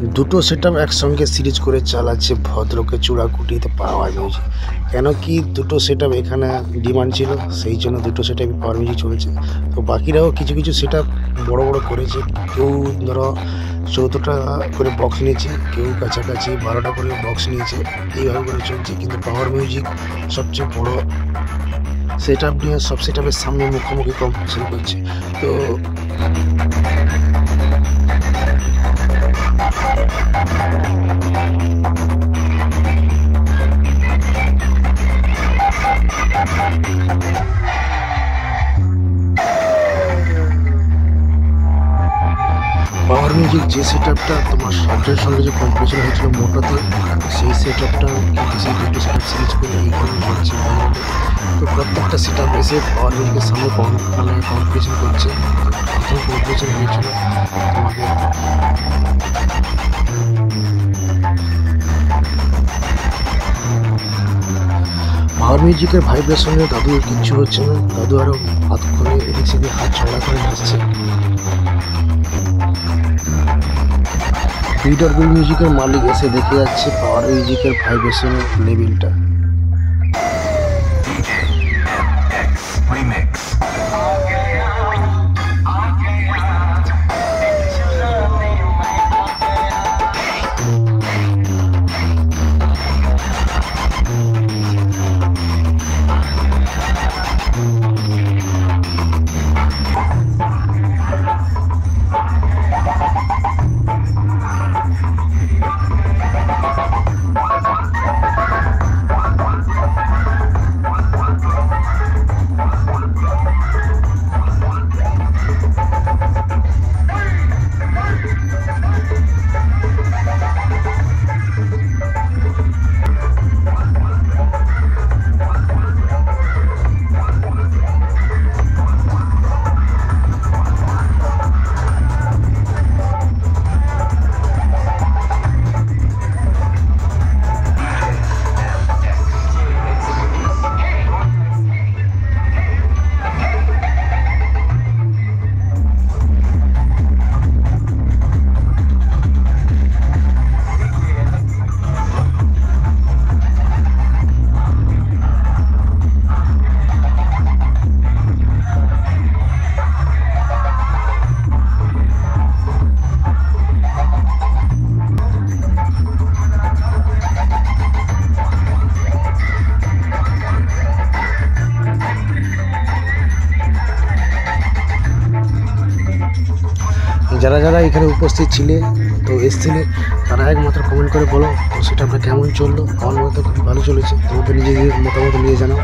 দুটো সেটআপ একসঙ্গে সিরিজ করে চালাচ্ছে ভদ্রকে চূড়াকুটিতে পাওয়ার মিউজিক। কেন কি দুটো সেটআপ এখানে ডিমান্ড ছিল, সেই জন্য দুটো সেটআপই পাওয়ার মিউজিক চলেছে। তো বাকিরাও কিছু কিছু সেটআপ বড় বড় করেছে। কেউ ধরো 14টা করে বক্স নিয়েছে, কেউ কাছাকাছি 12টা করে বক্স নিয়েছে, এইভাবে করে চলছে। কিন্তু পাওয়ার মিউজিক সবচেয়ে বড় সেটআপ নিয়ে সব সেটআপের সামনে মুখোমুখি কম্পিটিশন করছে। তো পাওয়ার মিউজিক যে সেটআপটা তোমার শব্দের সঙ্গে যে কম্পিটিশন হয়েছিল মোটাতে, সেই সেটআপটা কিন্তু সেই দুটো সেটআপ সিরিজ করে এইখানে চলছে। তো প্রত্যেকটা সেটআপ এসে পাওয়ার মিউজিকের সামনে কম্পিটিশন করছে। প্রথম কম্পিটিশন হয়েছিল তোমাদের পাওয়ার মিউজিকের ভাইব্রেশনে দাদুর কিচ্ছু হচ্ছে না। দাদু আরো হাত করে এদিক সেদিক হাত ছড়া করে নাচছে। বিডব্লিউ মিউজিকের মালিক এসে দেখে যাচ্ছে পাওয়ার মিউজিকের ভাইব্রেশনের লেভেলটা। যারা যারা এখানে উপস্থিত ছিলে তো এসছিলে তারা একমাত্র কমেন্ট করে বলো সেটা আমরা কেমন চললো। আমার মতো খুবই ভালো চলেছে, তোমাদের নিজেদের মতামত নিয়ে জানাও।